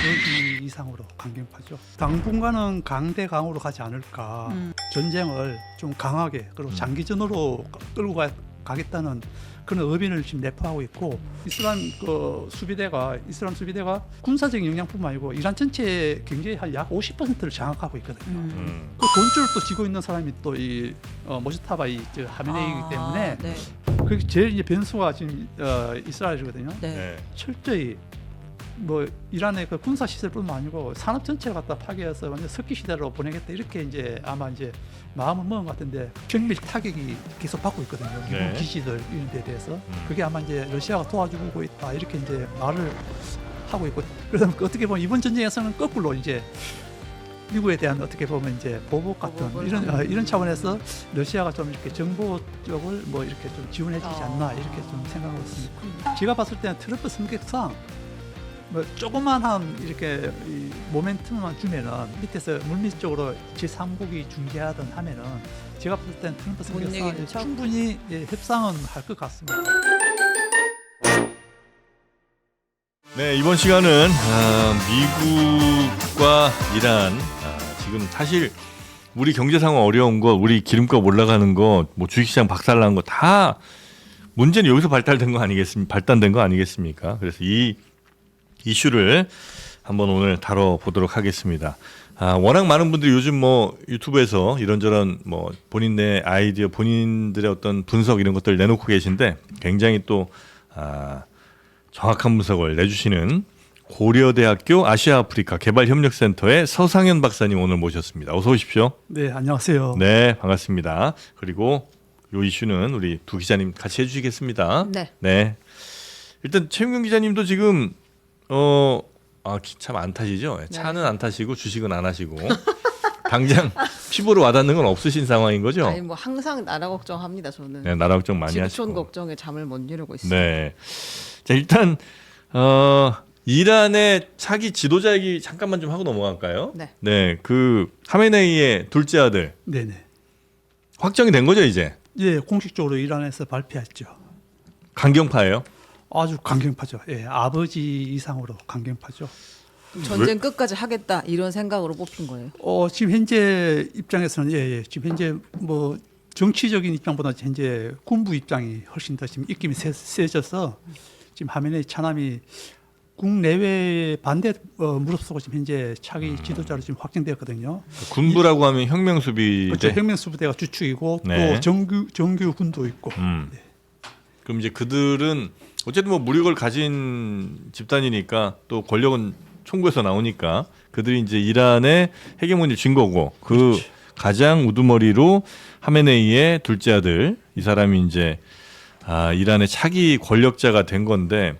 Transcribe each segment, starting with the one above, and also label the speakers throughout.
Speaker 1: 아버지 이상으로 강경파죠. 당분간은 강대강으로 가지 않을까. 전쟁을 좀 강하게 그리고 장기전으로 끌고 가겠다는 그런 의견을 지금 내포하고 있고, 이슬람 수비대가 군사적인 영향뿐만 아니고 이란 전체 경제의 한 약 50%를 장악하고 있거든요. 그 돈줄을 또 쥐고 있는 사람이 또 이 모스타바 하메네이이기 때문에
Speaker 2: 네.
Speaker 1: 그게 제일 이제 변수가 지금 이스라엘이거든요.
Speaker 2: 네.
Speaker 1: 철저히 뭐 이란의 그 군사 시설뿐만 아니고 산업 전체를 갖다 파괴해서 완전 석기 시대로 보내겠다, 이렇게 이제 아마 이제 마음을 먹은 것 같은데, 정밀 타격이 계속 받고 있거든요. 미국
Speaker 3: 네.
Speaker 1: 기지들 이런 데 대해서. 그게 아마 이제 러시아가 도와주고 있다, 이렇게 이제 말을 하고 있고, 그래서 어떻게 보면 이번 전쟁에서는 거꾸로 이제 미국에 대한 어떻게 보면 이제 보복 같은 이런 차원에서 러시아가 좀 이렇게 정보 쪽을 뭐 이렇게 좀 지원해주지 않나, 이렇게 좀 생각하고 있습니다. 제가 봤을 때는 트럼프 성격상 뭐 조그만한 이렇게 이 모멘텀만 주면은 밑에서 물밑 쪽으로 제3국이 중재하든 하면은 제가 봤을 때는 트럼프 성격상 충분히 협상은 할 것 같습니다.
Speaker 3: 네, 이번 시간은 미국과 이란, 지금 사실 우리 경제 상황 어려운 거, 우리 기름값 올라가는 거, 뭐 주식시장 박살난 거 다 문제는 여기서 발달된 거 아니겠습니까? 그래서 이 이슈를 한번 오늘 다뤄보도록 하겠습니다. 워낙 많은 분들이 요즘 뭐 유튜브에서 이런저런 뭐 본인의 아이디어, 본인들의 어떤 분석 이런 것들 내놓고 계신데, 굉장히 또 정확한 분석을 내주시는 고려대학교 아시아아프리카 개발협력센터의 서상현 박사님 오늘 모셨습니다. 어서 오십시오.
Speaker 1: 네, 안녕하세요.
Speaker 3: 네, 반갑습니다. 그리고 이 이슈는 우리 두 기자님 같이 해주시겠습니다.
Speaker 2: 네.
Speaker 3: 일단 최윤경 기자님도 지금 참 안 타시죠? 차는 안 타시고 주식은 안 하시고 당장 피부로 와닿는 건 없으신 상황인 거죠?
Speaker 2: 아니 뭐 항상 나라 걱정합니다 저는.
Speaker 3: 네, 나라 걱정 많이
Speaker 2: 지구촌
Speaker 3: 하시고.
Speaker 2: 걱정에 잠을 못 이루고 있어요.
Speaker 3: 네. 자, 일단 이란의 차기 지도자 얘기 잠깐만 좀 하고 넘어갈까요?
Speaker 2: 네.
Speaker 3: 네, 그 하메네이의 둘째 아들
Speaker 1: 네네.
Speaker 3: 확정이 된 거죠 이제?
Speaker 1: 예, 공식적으로 이란에서 발표했죠.
Speaker 3: 강경파예요?
Speaker 1: 아주 강경파죠. 예, 아버지 이상으로 강경파죠.
Speaker 2: 전쟁 끝까지 하겠다 이런 생각으로 뽑힌 거예요.
Speaker 1: 지금 현재 입장에서는 지금 현재 뭐 정치적인 입장보다 현재 군부 입장이 훨씬 더 지금 입김이 세져서 지금 하메네이 차남이 국내외의 반대 무릅쓰고 지금 현재 차기 지도자로 지금 확정되었거든요.
Speaker 3: 군부라고 하면 혁명수비대.
Speaker 1: 그렇죠. 혁명수부대가 주축이고
Speaker 3: 네.
Speaker 1: 또 정규군도 있고.
Speaker 3: 네. 그럼 이제 그들은 어쨌든 뭐 무력을 가진 집단이니까 또 권력은 총구에서 나오니까 그들이 이제 이란의 헤게모니를 쥔 거고, 그
Speaker 1: 그렇지.
Speaker 3: 가장 우두머리로 하메네이의 둘째 아들, 이 사람이 이제 이란의 차기 권력자가 된 건데,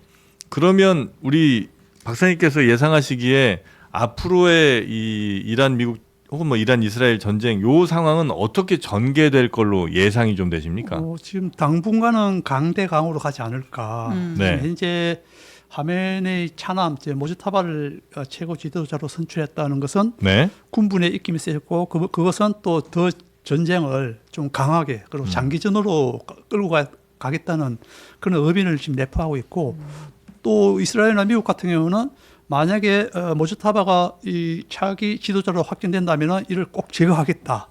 Speaker 3: 그러면 우리 박사님께서 예상하시기에 앞으로의 이 이란 미국 혹은 뭐 이란 이스라엘 전쟁 요 상황은 어떻게 전개될 걸로 예상이 좀 되십니까?
Speaker 1: 지금 당분간은 강대강으로 가지 않을까.
Speaker 3: 네.
Speaker 1: 지금 현재 하메네이 차남 모주타바를 최고 지도자로 선출했다는 것은
Speaker 3: 네.
Speaker 1: 군부의 입김이 세졌고, 그것은 또 더 전쟁을 좀 강하게 그리고 장기전으로 끌고 가겠다는 그런 의견을 지금 내포하고 있고, 또 이스라엘이나 미국 같은 경우는 만약에 모주타바가 이 차기 지도자로 확정된다면 이를 꼭 제거하겠다.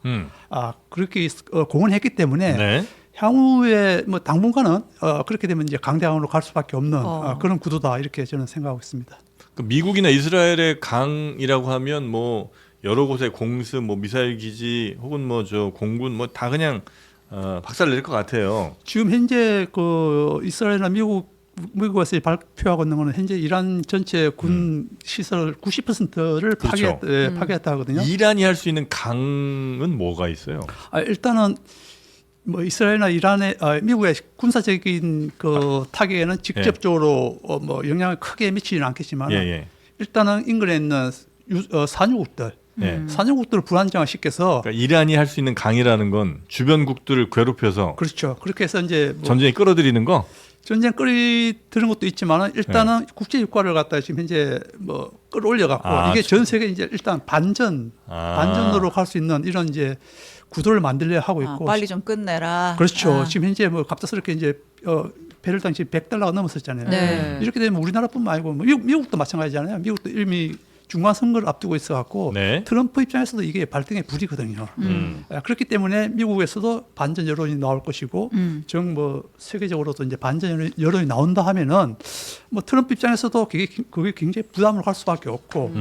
Speaker 1: 그렇게 공언했기 때문에
Speaker 3: 네.
Speaker 1: 향후에 뭐 당분간은 그렇게 되면 이제 강대강으로 갈 수밖에 없는 그런 구도다, 이렇게 저는 생각하고 있습니다.
Speaker 3: 그 미국이나 이스라엘의 강이라고 하면 뭐 여러 곳에 공습, 뭐 미사일 기지 혹은 뭐 저 공군 뭐 다 그냥 박살 낼 것 같아요.
Speaker 1: 지금 현재 그 이스라엘이나 미국에서 발표하고 있는 것은 현재 이란 전체 군 시설 90%를
Speaker 3: 그렇죠.
Speaker 1: 파괴했다 하거든요.
Speaker 3: 이란이 할 수 있는 강은 뭐가 있어요?
Speaker 1: 일단은 뭐 이스라엘이나 미국의 군사적인 그 타격에는 직접적으로 뭐 영향을 크게 미치지는 않겠지만, 일단은 인근에 있는 산유국들, 산유국들을 불안정화시켜서,
Speaker 3: 그러니까 이란이 할 수 있는 강이라는 건 주변국들을 괴롭혀서,
Speaker 1: 그렇죠. 그렇게 해서 이제 뭐
Speaker 3: 전쟁이 끌어들이는 거.
Speaker 1: 전쟁 끌어들이는 것도 있지만 일단은 국제 유가를 갖다 지금 현재 뭐 끌어올려갖고 이게 전 세계 이제 일단 반전으로 갈 수 있는 이런 이제 구도를 만들려 하고 있고.
Speaker 2: 빨리 좀 끝내라.
Speaker 1: 그렇죠. 지금 현재 뭐 갑작스럽게 이제 배럴 당시 $100가 넘었었잖아요.
Speaker 2: 네.
Speaker 1: 이렇게 되면 우리나라뿐만 아니고 뭐 미국도 마찬가지잖아요. 미국도 이미 중간 선거를 앞두고 있어갖고
Speaker 3: 네.
Speaker 1: 트럼프 입장에서도 이게 발등에 불이거든요. 그렇기 때문에 미국에서도 반전 여론이 나올 것이고, 뭐 세계적으로도 이제 반전 여론이 나온다 하면은 뭐 트럼프 입장에서도 그게 굉장히 부담을 갈 수밖에 없고,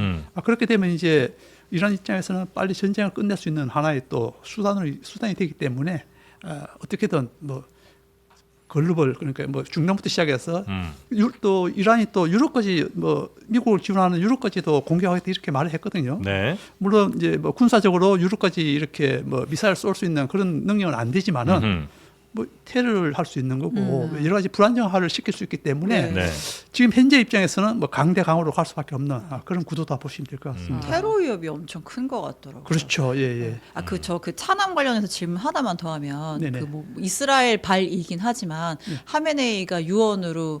Speaker 1: 그렇게 되면 이제 이란 입장에서는 빨리 전쟁을 끝낼 수 있는 하나의 또 수단이 되기 때문에 어떻게든 뭐 글로벌 그러니까 뭐 중동부터 시작해서 또 이란이 또 유럽까지 뭐 미국을 지원하는 유럽까지도 공격하겠다 이렇게 말을 했거든요.
Speaker 3: 네.
Speaker 1: 물론 이제 뭐 군사적으로 유럽까지 이렇게 뭐 미사일 쏠 수 있는 그런 능력은 안 되지만은 뭐 테러를 할 수 있는 거고 여러 가지 불안정화를 시킬 수 있기 때문에
Speaker 3: 네.
Speaker 1: 지금 현재 입장에서는 뭐 강대강으로 갈 수밖에 없는 그런 구도다 보시면 될 것 같습니다.
Speaker 2: 테러 위협이 엄청 큰 것 같더라고요.
Speaker 1: 그렇죠. 예, 예.
Speaker 2: 그 차남 관련해서 질문 하나만 더 하면
Speaker 1: 네네.
Speaker 2: 그 뭐 이스라엘 발이긴 하지만 하메네이가 유언으로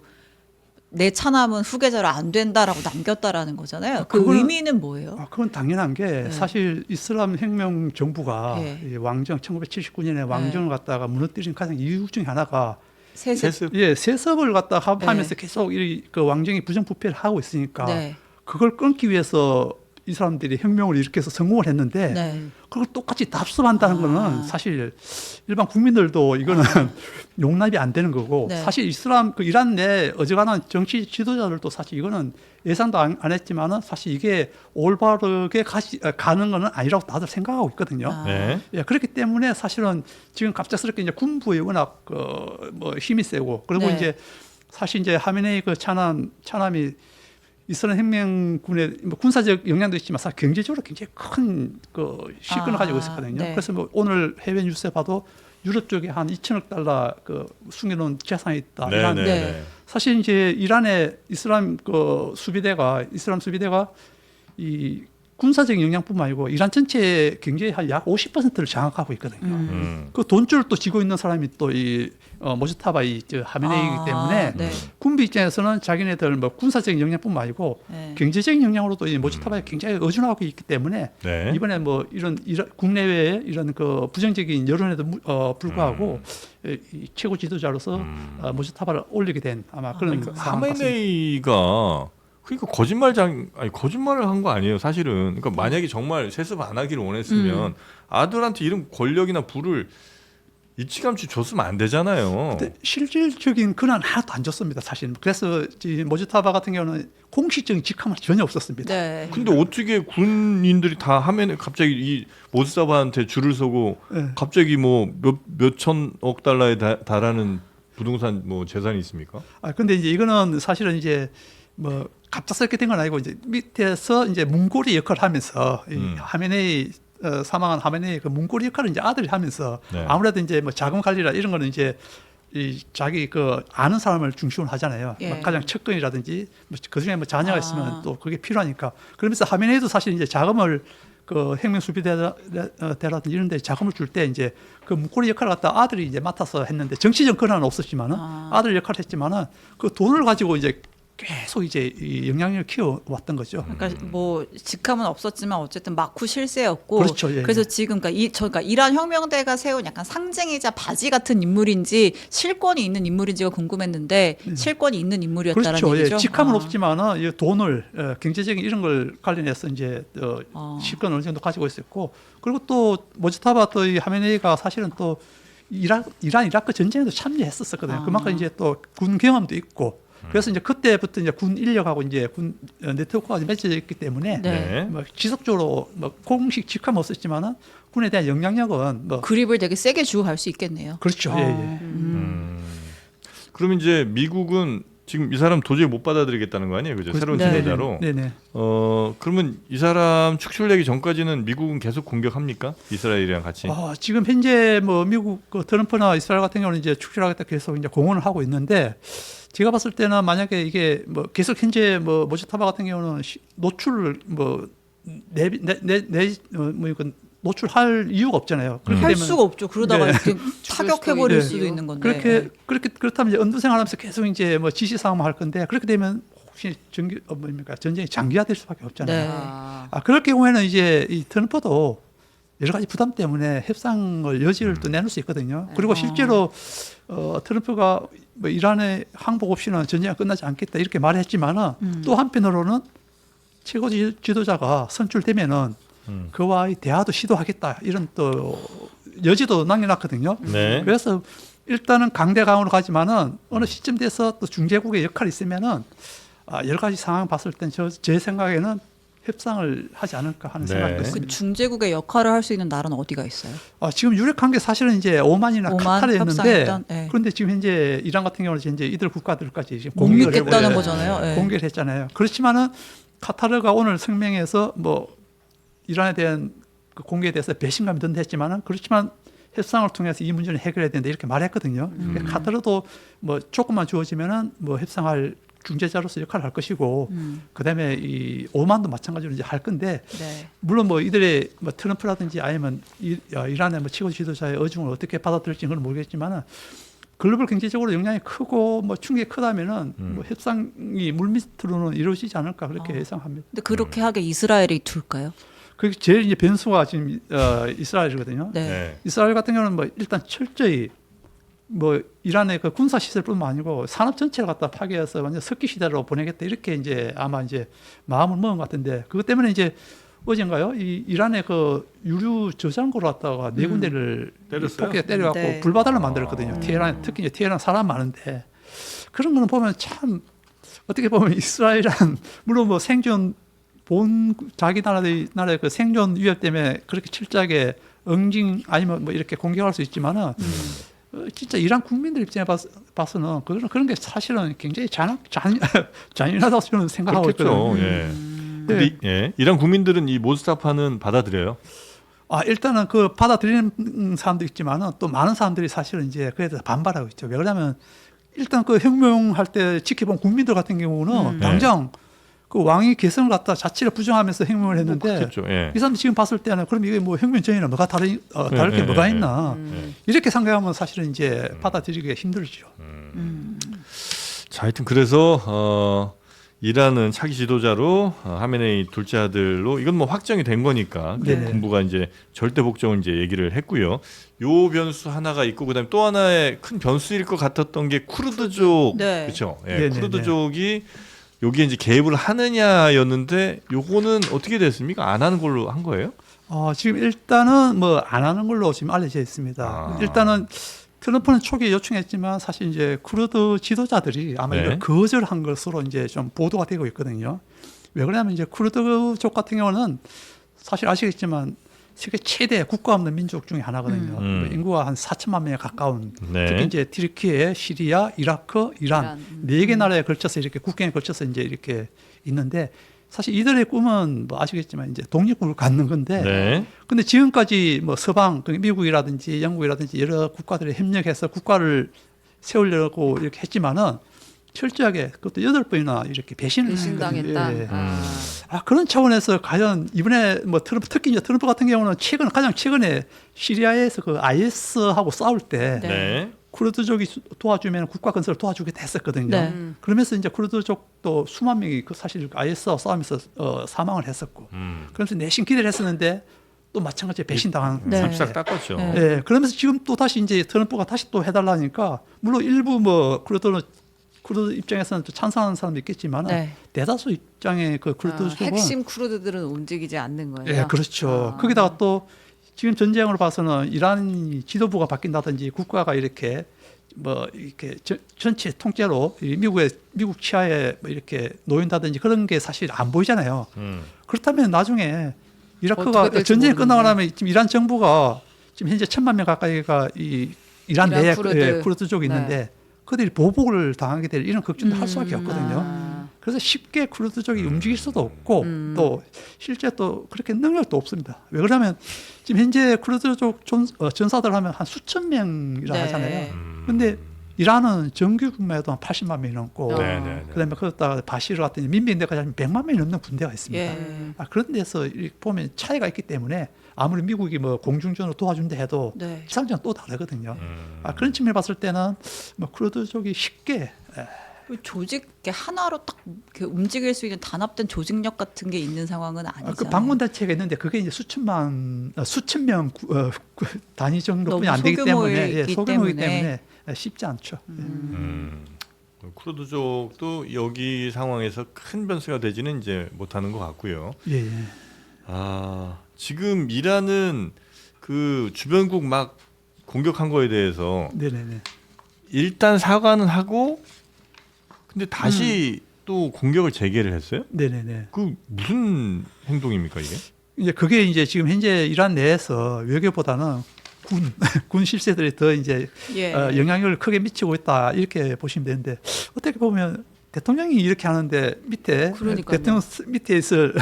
Speaker 2: 내 차남은 후계자로 안 된다라고 남겼다라는 거잖아요. 그
Speaker 1: 그거는-
Speaker 2: 의미는 뭐예요?
Speaker 1: 그건 당연한 게 사실 이슬람 혁명 정부가
Speaker 2: 네.
Speaker 1: 이 왕정 1979년에 왕정을 갖다가 무너뜨린 가장 이유 중에 하나가
Speaker 2: 세습.
Speaker 1: 세습을 갖다
Speaker 2: 네.
Speaker 1: 하면서 계속 그 왕정이 부정부패를 하고 있으니까
Speaker 2: 네.
Speaker 1: 그걸 끊기 위해서 이 사람들이 혁명을 일으켜서 성공을 했는데
Speaker 2: 네.
Speaker 1: 그걸 똑같이 답습한다는 거는 사실 일반 국민들도 이거는 용납이 안 되는 거고
Speaker 2: 네.
Speaker 1: 사실 이슬람 그 이란 내 어지간한 정치 지도자들도 사실 이거는 예상도 안 했지만은 사실 이게 올바르게 가는 거는 아니라고 다들 생각하고 있거든요.
Speaker 3: 네.
Speaker 1: 예, 그렇기 때문에 사실은 지금 갑작스럽게 이제 군부에 워낙 뭐 힘이 세고 그리고
Speaker 2: 네.
Speaker 1: 이제 사실 이제 하메네이 그 차남이 이스라엘 혁명군의 뭐 군사적 영향도 있지만 사실 경제적으로 굉장히 큰 그 실권을 가지고 있었거든요.
Speaker 2: 네.
Speaker 1: 그래서 뭐 오늘 해외 뉴스에 봐도 유럽 쪽에 한 2천억 달러 그 숨겨놓은 재산이 있다.
Speaker 3: 네.
Speaker 1: 이란
Speaker 3: 네.
Speaker 2: 네.
Speaker 3: 네.
Speaker 1: 사실 이제 이란의 이슬람 수비대가 이 군사적 영향뿐만 아니고 이란 전체 경제의 한 약 50%를 장악하고 있거든요. 그 돈줄을 또 쥐고 있는 사람이 또 이 모즈타바 하메네이이기 때문에
Speaker 2: 네.
Speaker 1: 군부 입장에서는 자기네들 뭐 군사적인 영향뿐만 아니고
Speaker 2: 네.
Speaker 1: 경제적인 영향으로도 이 모즈타바에 굉장히 의존하고 있기 때문에
Speaker 3: 네.
Speaker 1: 이번에 뭐 이런 국내외의 이런 그 부정적인 여론에도 불구하고 이 최고 지도자로서 모즈타바를 올리게 된 아마 그런 상황 같습니다.
Speaker 3: 하메네이가 그러니까 거짓말을 한 거 아니에요, 사실은. 그러니까 만약에 정말 세습 안 하기를 원했으면 아들한테 이런 권력이나 부를 일찌감치 줬으면 안 되잖아요.
Speaker 1: 근데 실질적인 권한 하나도 안 줬습니다, 사실. 그래서 이 모즈타바 같은 경우는 공식적인 직함은 전혀 없었습니다.
Speaker 2: 네.
Speaker 3: 근데 어떻게 군인들이 다 하면 갑자기 이 모스사바한테 줄을 서고
Speaker 1: 네.
Speaker 3: 갑자기 뭐 몇천억 달러에 달하는 부동산 뭐 재산이 있습니까?
Speaker 1: 근데 이제 이거는 사실은 이제 뭐 갑작스럽게 된 건 아니고 이제 밑에서 이제 문고리 역할을 하면서 이 하메네이 사망한 하메네이 그 문고리 역할을 이제 아들이 하면서
Speaker 3: 네.
Speaker 1: 아무래도 이제 뭐 자금 관리라 이런 거는 이제 이 자기 그 아는 사람을 중심으로 하잖아요.
Speaker 2: 예.
Speaker 1: 뭐 가장 측근이라든지 뭐 그중에 뭐 자녀가 있으면 또 그게 필요하니까 그러면서 하메네이도 사실 이제 자금을 그 혁명 수비대라든지 이런 데 자금을 줄 때 이제 그 문고리 역할을 갖다 아들이 이제 맡아서 했는데 정치적 권한은 없었지만은 아들 역할을 했지만은 그 돈을 가지고 이제 계속 이제 이 영향력을 키워왔던 거죠.
Speaker 2: 그러니까 뭐 직함은 없었지만 어쨌든 막후 실세였고
Speaker 1: 그렇죠. 예,
Speaker 2: 그래서
Speaker 1: 예.
Speaker 2: 지금 그러니까 이란 혁명대가 세운 약간 상징이자 바지 같은 인물인지 실권이 있는 인물인지가 궁금했는데 실권이 있는 인물이었다는
Speaker 1: 그렇죠.
Speaker 2: 얘기죠.
Speaker 1: 예, 직함은 없지만은 이 돈을 경제적인 이런 걸 관련해서 이제 실권 어느 정도 가지고 있었고 그리고 또 모즈타바 또 이 하메네이가 사실은 또 이란 이라크 전쟁에도 참여했었거든요. 그만큼 이제 또 군 경험도 있고 그래서 이제 그때부터 이제 군 인력하고 이제 군 네트워크가 맺혀져 있기 때문에
Speaker 2: 네.
Speaker 1: 뭐 지속적으로 뭐 공식 직함 없었지만은 군에 대한 영향력은 뭐
Speaker 2: 그립을 되게 세게 주고 갈 수 있겠네요.
Speaker 1: 그렇죠. 예, 예.
Speaker 3: 그럼 이제 미국은 지금 이 사람 도저히 못 받아들이겠다는 거 아니에요, 그죠? 새로운
Speaker 2: 네.
Speaker 3: 지도자로.
Speaker 1: 네네.
Speaker 3: 그러면 이 사람 축출되기 전까지는 미국은 계속 공격합니까? 이스라엘이랑 같이.
Speaker 1: 지금 현재 뭐 미국 그 트럼프나 이스라엘 같은 경우는 이제 축출하겠다 계속 이제 공언을 하고 있는데 제가 봤을 때는 만약에 이게 뭐 계속 현재 뭐 모즈타바 같은 경우는 노출을 뭐 노출할 이유가 없잖아요. 그렇게
Speaker 2: 할
Speaker 1: 되면
Speaker 2: 수가 없죠. 그러다가
Speaker 1: 네.
Speaker 2: 이렇게 타격해 버릴
Speaker 1: 네.
Speaker 2: 수도 있는 건데.
Speaker 1: 그렇다면 이제 언두생활하면서 계속 이제 뭐 지시 사항만 할 건데 그렇게 되면 혹시 전쟁이 장기화될 수밖에 없잖아요.
Speaker 2: 네.
Speaker 1: 그럴 경우에는 이제 이 트럼프도 여러 가지 부담 때문에 협상을 여지를 또 내놓을 수 있거든요. 그리고 실제로 트럼프가 뭐 이란의 항복 없이는 전쟁이 끝나지 않겠다 이렇게 말했지만은 또 한편으로는 최고 지도자가 선출되면은 그와의 대화도 시도하겠다 이런 또 여지도 남겨놨거든요.
Speaker 3: 네.
Speaker 1: 그래서 일단은 강대강으로 가지만은 어느 시점 돼서 또 중재국의 역할이 있으면은 여러 가지 상황 봤을 땐 제 생각에는 협상을 하지 않을까 하는
Speaker 3: 네.
Speaker 1: 생각이
Speaker 2: 그
Speaker 1: 있습니다.
Speaker 2: 중재국의 역할을 할 수 있는 나라는 어디가 있어요?
Speaker 1: 지금 유력한 게 사실은 이제 오만이나
Speaker 2: 오만
Speaker 1: 카타르였는데
Speaker 2: 협상했던, 네.
Speaker 1: 그런데 지금 현재 이란 같은 경우는 이제 이들 국가들까지 지금
Speaker 2: 못
Speaker 1: 공격을
Speaker 2: 믿겠다는
Speaker 1: 해버려요.
Speaker 2: 거잖아요. 네.
Speaker 1: 공개를 했잖아요. 그렇지만은 카타르가 오늘 성명에서 뭐 이란에 대한 그 공개에 대해서 배신감이 든다 했지만은 그렇지만 협상을 통해서 이 문제를 해결해야 된다 이렇게 말했거든요. 카타르도 뭐 조금만 주어지면은 뭐 협상할 중재자로서 역할을 할 것이고 그다음에 이 오만도 마찬가지로 이제 할 건데
Speaker 2: 네.
Speaker 1: 물론 뭐 이들의 뭐 트럼프라든지 아니면 이란의 뭐 최고 지도자의 어중을 어떻게 받아들일지는 그건 모르겠지만은 글로벌 경제적으로 영향이 크고 뭐 충격이 크다면은 뭐 협상이 물밑으로는 이루어지지 않을까 그렇게 예상합니다.
Speaker 2: 근데 그렇게 하게 이스라엘이 둘까요?
Speaker 1: 그 제일 이제 변수가 지금 이스라엘이거든요.
Speaker 2: 네.
Speaker 3: 네.
Speaker 1: 이스라엘 같은 경우는 뭐 일단 철저히 뭐 이란의 그 군사 시설뿐만 아니고 산업 전체를 갖다 파괴해서 완전 석기 시대로 보내겠다 이렇게 이제 아마 이제 마음을 먹은 것 같은데 그것 때문에 이제 어젠가요? 이 이란의 그 유류 저장고를 갖다가 네 군데를
Speaker 3: 때렸어요?
Speaker 1: 폭격에 때려갖고
Speaker 2: 네.
Speaker 1: 불바다를 만들었거든요. 테헤란 특히 이제 테헤란 사람 많은데 그런 거는 보면 참 어떻게 보면 이스라엘은 물론 뭐 생존 본 자기 나라의 그 생존 위협 때문에 그렇게 철저하게 응징 아니면 뭐 이렇게 공격할 수 있지만은 진짜 이란 국민들 입장에 봐서는 그런 게 사실은 굉장히 잔인하다고 저는 생각하고
Speaker 3: 그렇겠죠.
Speaker 1: 있거든요.
Speaker 3: 예. 근데 예. 이란 국민들은 이 모스타파는 받아들여요.
Speaker 1: 일단은 그 받아들이는 사람도 있지만은 또 많은 사람들이 사실은 이제 그에 대해서 반발하고 있죠. 왜 그러냐면 일단 그 혁명할 때 지켜본 국민들 같은 경우는 당장 그 왕위 개성을 갖다 자체를 부정하면서 혁명을 했는데
Speaker 3: 그렇겠죠. 예.
Speaker 1: 이 사람들 지금 봤을 때는 그럼 이게 뭐 혁명 전이나 뭐가 다를 게 뭐가 있나 이렇게 생각하면 사실은 이제 받아들이기가 힘들죠.
Speaker 3: 자, 하여튼 그래서 이란은 차기 지도자로 하메네이 둘째 아들로 이건 뭐 확정이 된 거니까
Speaker 1: 네네.
Speaker 3: 군부가 이제 절대 복종을 이제 얘기를 했고요. 요 변수 하나가 있고 그다음에 또 하나의 큰 변수일 것 같았던 게 쿠르드족
Speaker 2: 네.
Speaker 3: 그렇죠. 예,
Speaker 1: 네네네.
Speaker 3: 쿠르드족이 여기에 이제 개입을 하느냐였는데 요거는 어떻게 됐습니까? 안 하는 걸로 한 거예요?
Speaker 1: 지금 일단은 뭐 안 하는 걸로 지금 알려져 있습니다. 일단은 트럼프는 초기에 요청했지만 사실 이제 쿠르드 지도자들이 아마
Speaker 3: 네.
Speaker 1: 이걸 거절한 것으로 이제 좀 보도가 되고 있거든요. 왜 그러냐면 이제 쿠르드족 같은 경우는 사실 아시겠지만 세계 최대 국가 없는 민족 중에 하나거든요. 뭐 인구가 한 4천만 명에 가까운
Speaker 3: 네.
Speaker 1: 특히 이제 티르키예, 시리아, 이라크, 이란 네 개 나라에 걸쳐서 이렇게 국경에 걸쳐서 이제 이렇게 있는데 사실 이들의 꿈은 뭐 아시겠지만 이제 독립국을 갖는 건데
Speaker 3: 네.
Speaker 1: 근데 지금까지 뭐 서방, 미국이라든지 영국이라든지 여러 국가들이 협력해서 국가를 세우려고 이렇게 했지만은 철저하게 그것도 8번이나 이렇게 배신을
Speaker 4: 배신당했다.
Speaker 1: 했거든요. 예. 그런 차원에서 과연 이번에 뭐 트럼프 특히 이제 트럼프 같은 경우는 가장 최근에 시리아에서 그 IS하고 싸울 때
Speaker 3: 네.
Speaker 1: 쿠르드족이 도와주면 국가 건설을 도와주겠다 했었거든요.
Speaker 2: 네.
Speaker 1: 그러면서 이제 쿠르드족도 수만 명이 그 사실 IS와 싸우면서 사망을 했었고 그러면서 내심 기대를 했었는데 또 마찬가지로 배신당한
Speaker 2: 네.
Speaker 1: 상태.
Speaker 3: 싹 닦았죠.
Speaker 2: 네.
Speaker 1: 예, 그러면서 지금 또 다시 이제 트럼프가 다시 또 해달라니까 물론 일부 뭐 쿠르드 입장에서는 또 찬성하는 사람도 있겠지만
Speaker 2: 네.
Speaker 1: 대다수 입장의 그 쿠르드 쪽은
Speaker 4: 핵심 쿠르드들은 움직이지 않는 거예요.
Speaker 1: 예, 그렇죠. 거기다가 또 지금 전쟁으로 봐서는 이란 지도부가 바뀐다든지 국가가 이렇게 뭐 이렇게 전체 통째로 미국 치하에 뭐 이렇게 놓인다든지 그런 게 사실 안 보이잖아요. 그렇다면 나중에 이라크가
Speaker 4: 어떻게 될지
Speaker 1: 전쟁이
Speaker 4: 모르는데.
Speaker 1: 끝나고 나면 지금 이란 정부가 지금 현재 1,000만 명 가까이가 이 이란 내에 쿠르드족이
Speaker 4: 네.
Speaker 1: 있는데 그들이 보복을 당하게 될 이런 걱정도 할 수밖에 없거든요. 그래서 쉽게 쿠르드족이 움직일 수도 없고 또 실제 또 그렇게 능력도 없습니다. 왜 그러냐면 지금 현재 쿠르드족 전사들 하면 한 수천 명이라
Speaker 2: 네.
Speaker 1: 하잖아요. 그런데 이란은 정규 군마에도 한 80만 명이 넘고
Speaker 3: 네, 네, 네.
Speaker 1: 그다음에 거기다가 바시르 같은 민병대까지 하면 100만 명이 넘는 군대가 있습니다.
Speaker 2: 예.
Speaker 1: 그런 데서 이렇게 보면 차이가 있기 때문에 아무리 미국이 뭐 공중전으로 도와준다 해도
Speaker 2: 네.
Speaker 1: 기상전 또 다르거든요. 그런 측면에 봤을 때는 뭐 쿠르드족이 쉽게
Speaker 2: 조직 이렇게 하나로 딱 이렇게 움직일 수 있는 단합된 조직력 같은 게 있는 상황은 아니잖아요.
Speaker 1: 그 방문 단체가 있는데 그게 이제 수천 명 단위 정도뿐이
Speaker 2: 너무
Speaker 1: 안 되기 때문에
Speaker 2: 소규모이기
Speaker 1: 소규모이기
Speaker 2: 때문에.
Speaker 1: 때문에 쉽지 않죠.
Speaker 3: 쿠르드족도 여기 상황에서 큰 변수가 되지는 이제 못하는 것 같고요.
Speaker 1: 예, 예.
Speaker 3: 지금 이란은 그 주변국 막 공격한 거에 대해서
Speaker 1: 네네네.
Speaker 3: 일단 사과는 하고 근데 다시 또 공격을 재개를 했어요?
Speaker 1: 네네네.
Speaker 3: 그 무슨 행동입니까 이게?
Speaker 1: 이제 그게 이제 지금 현재 이란 내에서 외교보다는 군 실세들이 더 이제
Speaker 2: 예.
Speaker 1: 영향력을 크게 미치고 있다 이렇게 보시면 되는데 어떻게 보면 대통령이 이렇게 하는데 밑에
Speaker 4: 그러니까요.
Speaker 1: 대통령 밑에 있을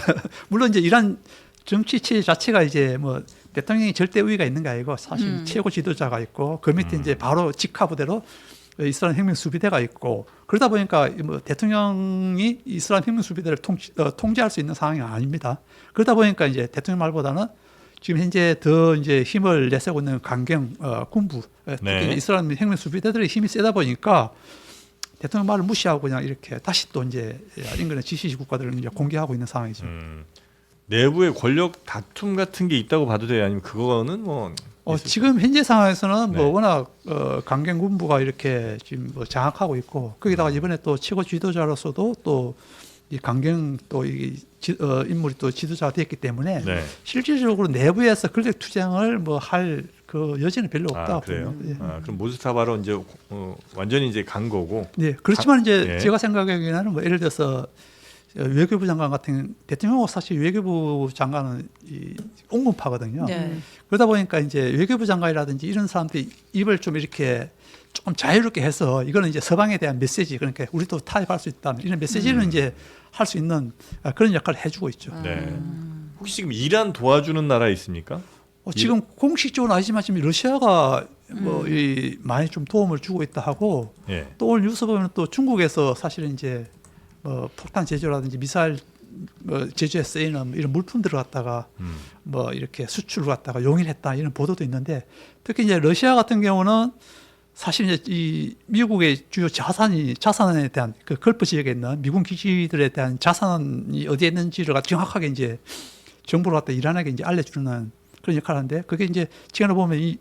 Speaker 1: 물론 이제 이란 정치 체제 자체가 이제 뭐 대통령이 절대 우위가 있는 게 아니고 사실 최고 지도자가 있고 그 밑에 이제 바로 직하 부대로 이스라엘 혁명 수비대가 있고 그러다 보니까 뭐 대통령이 이스라엘 혁명 수비대를 통제할 수 있는 상황이 아닙니다. 그러다 보니까 이제 대통령 말보다는 지금 현재 더 이제 힘을 내세우고 있는 강경 군부, 특히
Speaker 3: 네.
Speaker 1: 이스라엘 혁명 수비대들의 힘이 세다 보니까 대통령 말을 무시하고 그냥 이렇게 다시 또 이제 인근의 지시 국가들을 이제 공개하고 있는 상황이죠.
Speaker 3: 내부의 권력 다툼 같은 게 있다고 봐도 돼요? 아니면 그거는 뭐
Speaker 1: 지금 현재 상황에서는
Speaker 3: 네.
Speaker 1: 뭐 워낙 강경 군부가 이렇게 지금 뭐 장악하고 있고 거기다가 이번에 또 최고 지도자로서도 또 이 강경 또 이 인물이 또 지도자가 됐기 때문에
Speaker 3: 네.
Speaker 1: 실질적으로 내부에서 권력 투쟁을 뭐 할 그 여지는 별로 없다.
Speaker 3: 그래요?
Speaker 1: 보면. 예.
Speaker 3: 그럼 모스타바로 이제 완전히 이제 간 거고.
Speaker 1: 네, 그렇지만 이제
Speaker 3: 예.
Speaker 1: 제가 생각하기에는 뭐 예를 들어서 외교부 장관 같은 대통령하고 사실 외교부 장관은 이 옹군파거든요.
Speaker 2: 네.
Speaker 1: 그러다 보니까 이제 외교부 장관이라든지 이런 사람들이 입을 좀 이렇게 조금 자유롭게 해서 이거는 이제 서방에 대한 메시지 그러니까 우리도 타협할 수 있다 이런 메시지를 이제 할 수 있는 그런 역할을 해주고 있죠.
Speaker 3: 네. 혹시 지금 이란 도와주는 나라 있습니까?
Speaker 1: 지금 공식적으로는 아니지만 지금 러시아가 뭐 이 많이 좀 도움을 주고 있다 하고
Speaker 3: 예.
Speaker 1: 또 오늘 뉴스 보면 또 중국에서 사실은 이제 뭐 폭탄 제조라든지 미사일 제조에 쓰이는 이런 물품들을 갖다가 뭐 이렇게 수출을 갖다가 용인했다 이런 보도도 있는데 특히 이제 러시아 같은 경우는 사실 이제 이 미국의 주요 자산에 대한 그 걸프 지역에 있는 미군 기지들에 대한 자산이 어디에 있는지를 정확하게 이제 정보를 갖다 이란에게 이제 알려주는 그런 역할을 하는데 그게 이제 지금 보면 이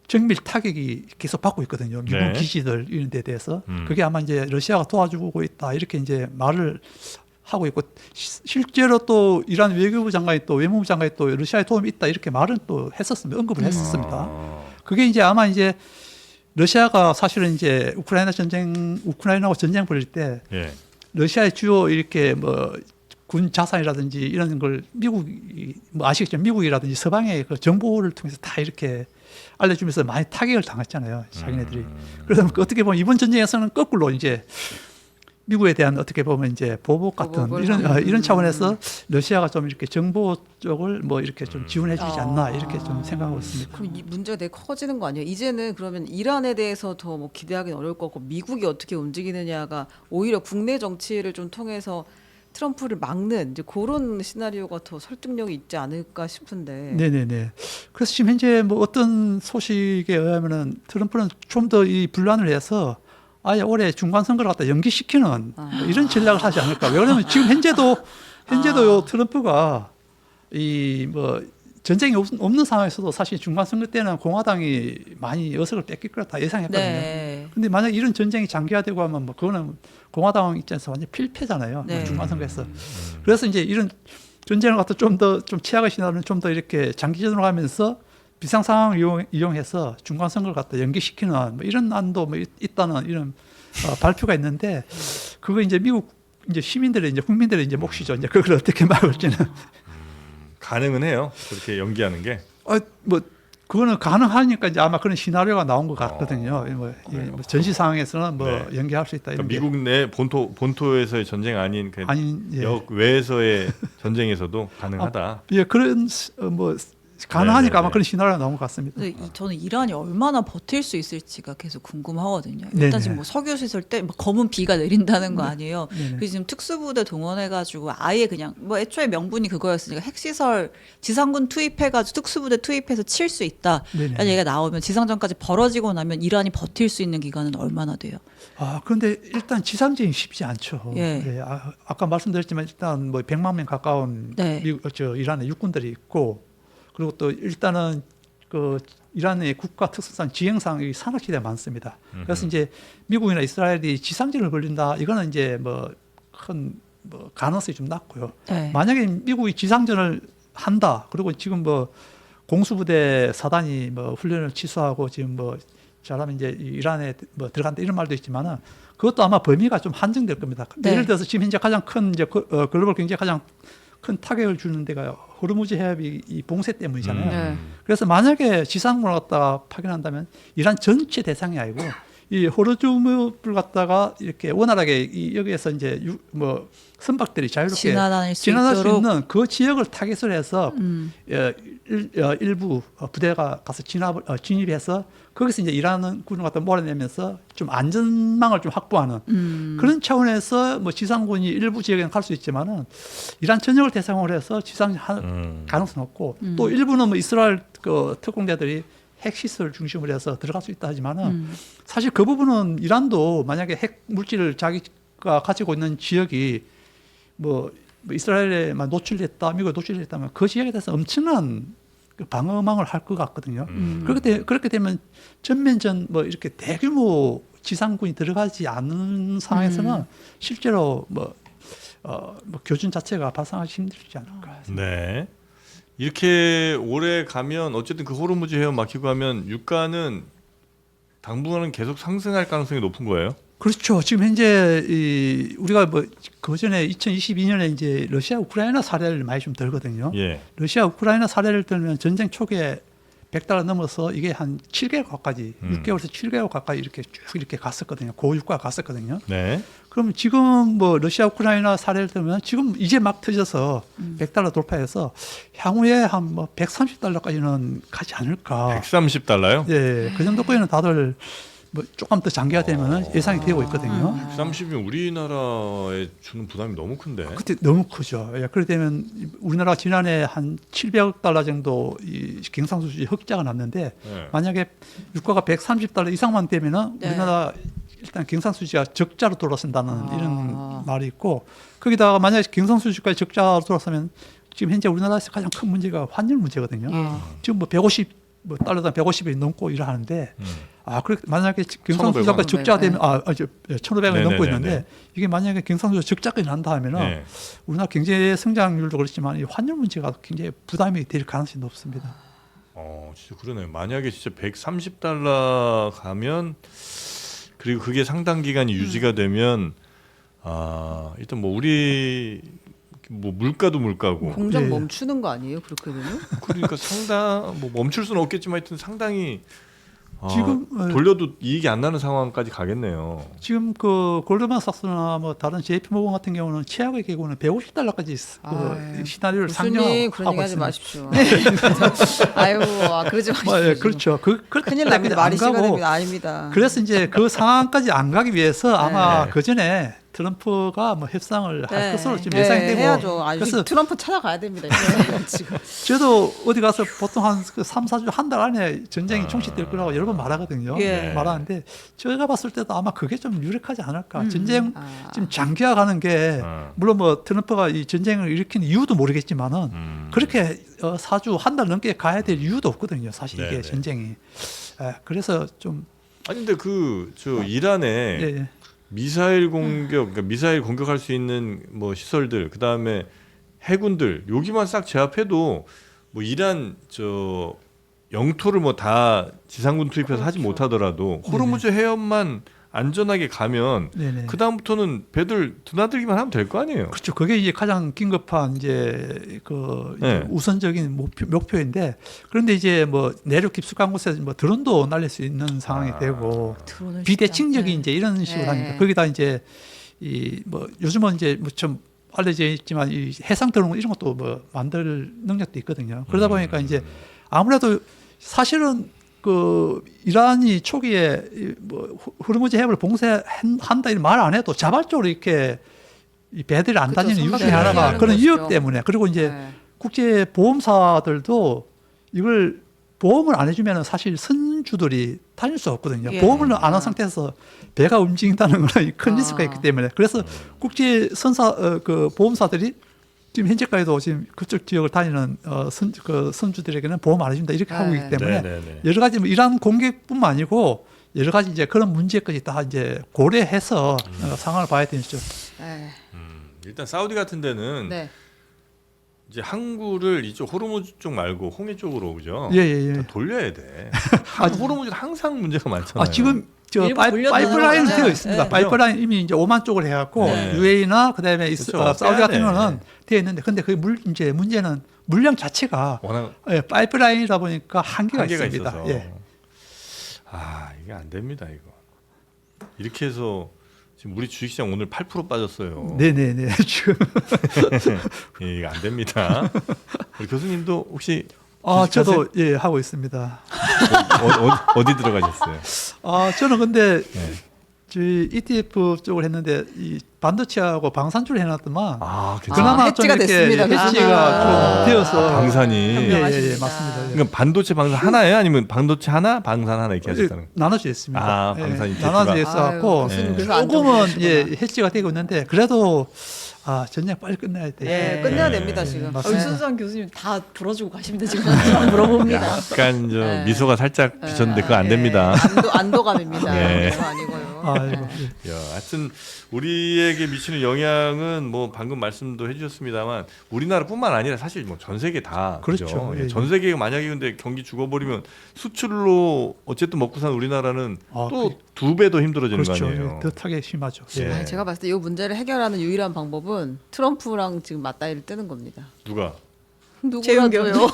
Speaker 1: 정밀 타격이 계속 받고 있거든요. 미군
Speaker 3: 네.
Speaker 1: 기지들 이런 데 대해서 그게 아마 이제 러시아가 도와주고 있다 이렇게 이제 말을 하고 있고 실제로 또 이란 외교부 장관이 또 외무부 장관이 또 러시아에 도움이 있다 이렇게 말은 또 했었습니다. 언급을 했었습니다. 그게 이제 아마 이제 러시아가 사실은 이제 우크라이나하고 전쟁 벌일 때
Speaker 3: 예.
Speaker 1: 러시아의 주요 이렇게 뭐 군 자산이라든지 이런 걸 미국이 뭐 아시겠죠? 미국이라든지 서방의 그 정보를 통해서 다 이렇게 알려주면서 많이 타격을 당했잖아요. 자기네들이. 그러다 보니까 어떻게 보면 이번 전쟁에서는 거꾸로 이제 미국에 대한 어떻게 보면 이제 보복 같은 이런 차원에서 러시아가 좀 이렇게 정보 쪽을 뭐 이렇게 좀 지원해주지 않나 이렇게 좀 생각하고 있습니다.
Speaker 4: 그럼 이 문제가 되게 커지는 거 아니에요? 이제는 그러면 이란에 대해서 더 뭐 기대하기는 어려울 것 같고 미국이 어떻게 움직이느냐가 오히려 국내 정치를 좀 통해서 트럼프를 막는 이제 그런 시나리오가 더 설득력이 있지 않을까 싶은데.
Speaker 1: 네네네. 그래서 지금 현재 뭐 어떤 소식에 의하면은 트럼프는 좀 더 이 분란을 해서 아예 올해 중간 선거를 갖다 연기시키는 뭐 이런 전략을 하지 않을까. 왜 그러냐면 지금 현재도 요 트럼프가 이 뭐 전쟁이 없는 상황에서도 사실 중간 선거 때는 공화당이 많이 의석을 뺏길 거라 다 예상했거든요.
Speaker 2: 네.
Speaker 1: 근데 만약 이런 전쟁이 장기화되고 하면 뭐 그거는 공화당 입장에서 완전 필패잖아요.
Speaker 2: 네.
Speaker 1: 중간 선거에서. 그래서 이제 이런 전쟁을 갖다 좀 더 좀 취약의 신화는 좀 더 이렇게 장기전으로 가면서 비상 상황을 이용해서 중간 선거를 갖다 연기시키는 뭐 이런 안도 뭐 있다는 이런 발표가 있는데 그거 이제 미국 이제 시민들의 이제 국민들의 이제 몫이죠. 이제 그걸 어떻게 막을지는.
Speaker 3: 가능은 해요. 그렇게 연기하는 게.
Speaker 1: 뭐 그거는 가능하니까 이제 아마 그런 시나리오가 나온 것 같거든요. 뭐 전시 상황에서는 뭐
Speaker 3: 네.
Speaker 1: 연기할 수 있다 이런
Speaker 3: 그러니까 미국 내 본토에서의 전쟁 아닌 그
Speaker 1: 아닌 예.
Speaker 3: 역 외에서의 전쟁에서도 가능하다.
Speaker 1: 예, 그런 뭐 가능하니까
Speaker 3: 네네네.
Speaker 1: 아마 그런 시나리오가 나온 것 같습니다.
Speaker 2: 근데 저는 이란이 얼마나 버틸 수 있을지가 계속 궁금하거든요.
Speaker 1: 네네.
Speaker 2: 일단 지금 뭐 석유 시설 때 막 검은 비가 내린다는 거 아니에요.
Speaker 1: 네네.
Speaker 2: 그래서 지금 특수부대 동원해가지고 아예 그냥 뭐 애초에 명분이 그거였으니까 핵시설 지상군 투입해가지고 특수부대 투입해서 칠 수 있다라는
Speaker 1: 네네.
Speaker 2: 얘기가 나오면 지상전까지 벌어지고 나면 이란이 버틸 수 있는 기간은 얼마나 돼요?
Speaker 1: 그런데 일단 지상전이 쉽지 않죠.
Speaker 2: 예.
Speaker 1: 아까 말씀드렸지만 일단 뭐 100만 명 가까운
Speaker 2: 네.
Speaker 1: 이란의 육군들이 있고, 그리고 또 일단은 그 이란의 국가 특성상 지형상 이 산악지대가 많습니다. 그래서 이제 미국이나 이스라엘이 지상전을 벌린다, 이거는 이제 뭐 큰 뭐 가능성이 좀 낮고요.
Speaker 2: 네.
Speaker 1: 만약에 미국이 지상전을 한다, 그리고 지금 뭐 공수부대 사단이 뭐 훈련을 취소하고 지금 뭐 잘하면 이제 이란에 뭐 들어간다 이런 말도 있지만은 그것도 아마 범위가 좀 한정될 겁니다.
Speaker 2: 네.
Speaker 1: 예를 들어서 지금 현재 가장 큰 이제 글로벌 경제에 가장 큰 타격을 주는 데가 호르무즈 해협이 이 봉쇄 때문이잖아요.
Speaker 4: 네.
Speaker 1: 그래서 만약에 지상군을 갖다가 파견한다면 이란 전체 대상이 아니고 이 호르무즈를 갖다가 이렇게 원활하게 여기에서 이제 뭐 선박들이 자유롭게
Speaker 2: 지나다닐 수
Speaker 1: 지나갈 수
Speaker 2: 있도록
Speaker 1: 있는 그 지역을 타겟으로 해서 일부 부대가 가서 진입해서 거기서 이제 이란은 군을 갖다 몰아내면서 좀 안전망을 좀 확보하는 그런 차원에서 뭐 지상군이 일부 지역에는 갈 수 있지만은 이란 전역을 대상으로 해서 지상 가능성 없고 또 일부는 뭐 이스라엘 그 특공대들이 핵시설 중심으로 해서 들어갈 수 있다 하지만은 사실 그 부분은 이란도 만약에 핵 물질을 자기가 가지고 있는 지역이 뭐 이스라엘에만 노출됐다, 미국에 노출됐다면 그 지역에 대해서 엄청난 그 방어망을 할 것 같거든요. 그렇게 되면 전면전 뭐 이렇게 대규모 지상군이 들어가지 않는 상황에서는 실제로 뭐 교전 자체가 발생하기 힘들지 않을까.
Speaker 3: 네. 이렇게 오래 가면 어쨌든 그 호르무즈 해협 막히고 하면 유가는 당분간은 계속 상승할 가능성이 높은 거예요?
Speaker 1: 그렇죠. 지금 현재 우리가 뭐 그 전에 2022년에 이제 러시아 우크라이나 사례를 많이 좀 들거든요.
Speaker 3: 예.
Speaker 1: 러시아 우크라이나 사례를 들면 전쟁 초기에 $100 넘어서 이게 한 7개월 가까이 6개월에서 7개월 가까이 이렇게 쭉 이렇게 갔었거든요. 고유가 갔었거든요.
Speaker 3: 네.
Speaker 1: 그럼 지금 뭐 러시아 우크라이나 사례를 들면 지금 이제 막 터져서 $100 돌파해서 향후에 한 뭐 $130까지는 가지 않을까.
Speaker 3: 130달러요?
Speaker 1: 예, 그 정도까지는 다들 뭐 조금 더 장기화되면 예상이 되고 있거든요.
Speaker 3: 130이면 우리나라에 주는 부담이 너무 큰데.
Speaker 1: 그때 너무 크죠. 예, 그렇게 되면 우리나라 지난해 한 $700 정도 이 경상수 수지 흑자가 났는데
Speaker 3: 네.
Speaker 1: 만약에 유가가 $130 이상만 되면은
Speaker 2: 네.
Speaker 1: 우리나라 일단 경상수지가 적자로 돌아선다는 이런 말이 있고, 거기다가 만약에 경상수지까지 적자로 돌아서면 지금 현재 우리나라에서 가장 큰 문제가 환율 문제거든요. 지금 뭐 150달러당 150이 넘고 일하는데 그렇게 만약에 경상수지가
Speaker 3: 1,500원.
Speaker 1: 적자가 되면 1,500원이 넘고
Speaker 3: 네네네네.
Speaker 1: 있는데 이게 만약에 경상수지가 적자까지 난다 하면은
Speaker 3: 네.
Speaker 1: 우리나라 경제 성장률도 그렇지만 이 환율 문제가 굉장히 부담이 될 가능성이 높습니다.
Speaker 3: 진짜 그러네요. 만약에 진짜 130달러 가면 그리고 그게 상당 기간이 유지가 되면 일단 뭐 우리 뭐 물가도 물가고
Speaker 4: 공장
Speaker 1: 예.
Speaker 4: 멈추는 거 아니에요? 그렇게 되면?
Speaker 3: 그러니까 상당 뭐 멈출 수는 없겠지만 하여튼 상당히
Speaker 1: 지금
Speaker 3: 돌려도 이익이 안 나는 상황까지 가겠네요.
Speaker 1: 지금 그 골드만삭스나 뭐 다른 JP모건 같은 경우는 최악의 경우는 $150까지 그 시나리오를
Speaker 4: 교수님 그런
Speaker 1: 상정하고
Speaker 4: 얘기 하지
Speaker 1: 있습니다.
Speaker 4: 마십시오. 아유, 그러지 마십시오.
Speaker 1: 예, 그렇죠.
Speaker 4: 큰일 납니다. 말이
Speaker 1: 안 가고
Speaker 4: 시간입니다. 아닙니다.
Speaker 1: 그래서 이제 그 상황까지 안 가기 위해서 아마
Speaker 3: 네.
Speaker 1: 그 전에 트럼프가 뭐 협상을 할
Speaker 2: 네.
Speaker 1: 것으로 지금 예상이 되고,
Speaker 4: 해야죠.
Speaker 1: 그래서
Speaker 4: 트럼프 찾아가야 됩니다. 지금.
Speaker 1: 저도 어디 가서 보통 한 3, 4주 한 달 안에 전쟁이 종식될 거라고 여러 번 말하거든요.
Speaker 2: 예.
Speaker 1: 말하는데 제가 봤을 때도 아마 그게 좀 유력하지 않을까. 전쟁
Speaker 4: 아.
Speaker 1: 지금 장기화 가는 게 물론 뭐 트럼프가 이 전쟁을 일으키는 이유도 모르겠지만은 그렇게 4주 한 달 넘게 가야 될 이유도 없거든요. 사실 이게
Speaker 3: 네네.
Speaker 1: 전쟁이. 그래서 좀
Speaker 3: 아니 근데 저 이란에
Speaker 1: 예.
Speaker 3: 미사일 공격, 그러니까 미사일 공격할 수 있는 뭐 시설들, 그 다음에 해군들 여기만 싹 제압해도 뭐 이란 저 영토를 뭐 다 지상군 투입해서 하지 못하더라도 호르무즈 해협만 안전하게 가면
Speaker 1: 네네.
Speaker 3: 그 다음부터는 배들 드나들기만 하면 될 거 아니에요.
Speaker 1: 그렇죠. 그게 이제 가장 긴급한 이제 그
Speaker 3: 네.
Speaker 1: 이제 우선적인 목표인데, 그런데 이제 뭐 내륙 깊숙한 곳에서 뭐 드론도 날릴 수 있는 상황이 되고
Speaker 2: 드론을
Speaker 1: 비대칭적인
Speaker 2: 진짜.
Speaker 1: 이제 이런 식으로
Speaker 4: 네.
Speaker 1: 하니까 거기다 이제 이 뭐 요즘은 이제 뭐좀 알려져 있지만 이 해상 드론 이런 것도 뭐 만들 능력도 있거든요. 그러다 보니까 이제 아무래도 사실은 그 이란이 초기에 뭐 호르무즈 해협을 봉쇄한다 이런 말 안 해도 자발적으로 이렇게 이 배들이 안
Speaker 4: 그쵸,
Speaker 1: 다니는 이유 중에
Speaker 4: 선박을
Speaker 1: 하나가
Speaker 4: 피하는
Speaker 1: 그런
Speaker 4: 것이죠.
Speaker 1: 위협 때문에 그리고 이제
Speaker 4: 네.
Speaker 1: 국제 보험사들도 이걸 보험을 안 해주면 사실 선주들이 다닐 수 없거든요.
Speaker 2: 예.
Speaker 1: 보험을 안 한 상태에서 배가 움직인다는 건 큰
Speaker 4: 아.
Speaker 1: 리스크가 있기 때문에 그래서 국제 그 보험사들이 지금 현재까지도 지금 그쪽 지역을 다니는 선주들에게는 보험 안 해준다 이렇게 하고 있기 때문에
Speaker 3: 네네네.
Speaker 1: 여러 가지 뭐 이란 공격뿐만 아니고 여러 가지 이제 그런 문제까지 다 이제 고려해서 상황을 봐야 되죠.
Speaker 4: 네.
Speaker 3: 일단 사우디 같은 데는
Speaker 4: 네.
Speaker 3: 이제 항구를 이쪽 호르무즈 쪽 말고 홍해 쪽으로 그죠?
Speaker 1: 예예예.
Speaker 3: 다 돌려야 돼. 호르무즈는 항상 문제가 많잖아요.
Speaker 1: 아 지금 저
Speaker 2: 일부 돌려도
Speaker 1: 파이프라인
Speaker 2: 되는
Speaker 1: 되어
Speaker 2: 거잖아요.
Speaker 1: 있습니다.
Speaker 2: 네.
Speaker 1: 파이프라인 이미 이제 오만 쪽을 해갖고
Speaker 3: 네.
Speaker 1: UAE나 그다음에
Speaker 3: 그렇죠.
Speaker 1: 사우디 같은
Speaker 3: 빼야 돼.
Speaker 1: 경우는 되어 있는데 근데 그 이제 문제는 물량 자체가
Speaker 3: 워낙
Speaker 1: 파이프라인이다 보니까 한계가
Speaker 3: 한계가
Speaker 1: 있습니다.
Speaker 3: 있어서.
Speaker 1: 예.
Speaker 3: 아 이게 안 됩니다 이거. 이렇게 해서 지금 우리 주식시장 오늘 8% 빠졌어요.
Speaker 1: 네네네 지금
Speaker 3: 예, 이거 안 됩니다. 우리 교수님도 혹시
Speaker 1: 저도 예 하고 있습니다.
Speaker 3: 어디 들어가셨어요?
Speaker 1: 저는 근데
Speaker 3: 네.
Speaker 1: 저희 ETF 쪽을 했는데 이 반도체하고 방산주를 해놨더만
Speaker 3: 아
Speaker 1: 그나마 좀
Speaker 4: 해지가
Speaker 1: 이렇게
Speaker 4: 됐습니다.
Speaker 1: 해지가 좀 되어서
Speaker 3: 방산이
Speaker 1: 예,
Speaker 2: 현명하십니다.
Speaker 1: 맞습니다. 예.
Speaker 3: 그러니까 반도체 방산 하나예요? 아니면 반도체 하나, 방산 하나 이렇게 하셨다는?
Speaker 1: 나눠져 있습니다.
Speaker 3: 아, 방산이
Speaker 1: 나눠져
Speaker 3: 대주가.
Speaker 1: 있어갖고
Speaker 4: 아유,
Speaker 3: 네.
Speaker 4: 그래서
Speaker 1: 조금은
Speaker 4: 안정되시구나.
Speaker 1: 해지가 되고 있는데 그래도 전쟁 빨리 끝내야 돼.
Speaker 2: 예.
Speaker 4: 끝내야
Speaker 3: 네.
Speaker 4: 됩니다 지금.
Speaker 1: 맞습니다.
Speaker 2: 윤순상 교수님 다 불어주고 가십니다. 지금 물어봅니다.
Speaker 3: 약간 저
Speaker 4: 네.
Speaker 3: 미소가 살짝 비쳤는데 그거 안
Speaker 4: 예.
Speaker 3: 됩니다.
Speaker 4: 안도감입니다.
Speaker 3: 네.
Speaker 4: 그거 아니고요.
Speaker 1: 아이고.
Speaker 4: 네.
Speaker 3: 야, 하여튼 우리에게 미치는 영향은 뭐 방금 말씀도 해주셨습니다만 우리나라뿐만 아니라 사실 뭐 전 세계 다
Speaker 1: 그렇죠.
Speaker 3: 그죠?
Speaker 1: 예, 예.
Speaker 3: 전 세계가 만약에 근데 경기 죽어버리면 수출로 어쨌든 먹고 사는 우리나라는
Speaker 1: 아,
Speaker 3: 또 두 배 더 힘들어지는
Speaker 1: 그렇죠.
Speaker 3: 거 아니에요?
Speaker 1: 더 타게 심하죠.
Speaker 3: 예.
Speaker 4: 아니, 제가 봤을 때 이 문제를 해결하는 유일한 방법은 트럼프랑 지금 맞다이를 뜨는 겁니다.
Speaker 3: 누가?
Speaker 4: 누구라도요.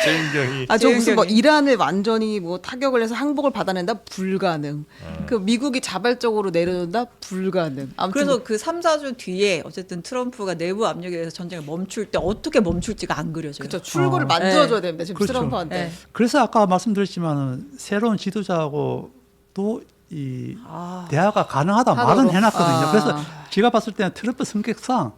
Speaker 3: 최은경이
Speaker 4: 저 무슨 뭐
Speaker 2: 재윤경이.
Speaker 4: 이란을 완전히 뭐 타격을 해서 항복을 받아낸다 불가능. 그 미국이 자발적으로 내려놓는다 불가능. 아무튼
Speaker 2: 그래서 그 3, 4주 뒤에 어쨌든 트럼프가 내부 압력에 의해서 전쟁을 멈출 때 어떻게 멈출지가 안 그려져요.
Speaker 4: 그렇죠. 출구를
Speaker 1: 어.
Speaker 4: 만들어줘야 됩니다. 지금
Speaker 1: 그렇죠.
Speaker 4: 트럼프한테.
Speaker 2: 네.
Speaker 1: 그래서 아까 말씀드렸지만 새로운 지도자하고도 이
Speaker 2: 아,
Speaker 1: 대화가 가능하다
Speaker 4: 하도록.
Speaker 1: 말은 해놨거든요.
Speaker 4: 아.
Speaker 1: 그래서 제가 봤을 때는 트럼프 성격상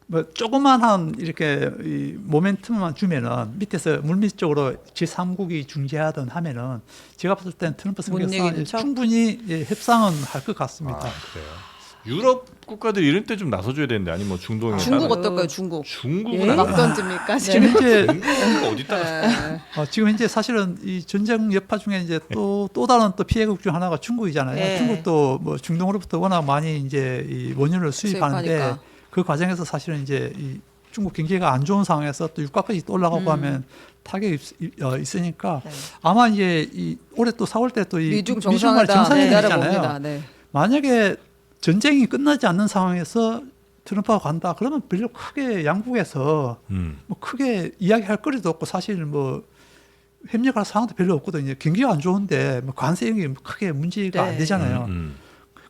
Speaker 1: 뭐 조그만한 이렇게 이 모멘텀만 주면은 밑에서 물밑 쪽으로 제3국이 중재하든 하면은 제가 봤을 때는 트럼프
Speaker 2: 못
Speaker 1: 성격상
Speaker 2: 이기는 척?
Speaker 1: 충분히 협상은 할 것 같습니다.
Speaker 3: 아, 그래요. 유럽 국가들 이런 때 좀 나서줘야 되는데 아니 뭐 중동이나
Speaker 4: 중국
Speaker 3: 다른-
Speaker 4: 어떨까요? 중국.
Speaker 3: 중국은
Speaker 2: 예?
Speaker 3: 안
Speaker 4: 막
Speaker 3: 나.
Speaker 4: 던집니까?
Speaker 1: 지금 현재
Speaker 3: 중국은 어디다가
Speaker 4: 네.
Speaker 1: 지금 현재 사실은 이 전쟁 여파 중에 이제 또 다른 또 피해국 중 하나가 중국이잖아요.
Speaker 2: 네.
Speaker 1: 중국도 뭐 중동으로부터 워낙 많이 이제 이 원유를 수입하는데
Speaker 4: 수입하니까.
Speaker 1: 그 과정에서 사실은 이제 이 중국 경제가 안 좋은 상황에서 또 유가까지 또 올라가고 하면 타격이 있으니까
Speaker 2: 네.
Speaker 1: 아마 이제 이 올해 또 4월 때 또 이
Speaker 4: 미중
Speaker 1: 정상회담
Speaker 4: 정상회담
Speaker 1: 있잖아요.
Speaker 4: 기다려봅니다. 네.
Speaker 1: 만약에 전쟁이 끝나지 않는 상황에서 트럼프가 간다 그러면 별로 크게 양국에서 뭐 크게 이야기할 거리도 없고 사실 뭐 협력할 상황도 별로 없거든요. 경기가 안 좋은데 뭐 관세 이런 게 크게 문제가 안
Speaker 2: 네.
Speaker 1: 되잖아요.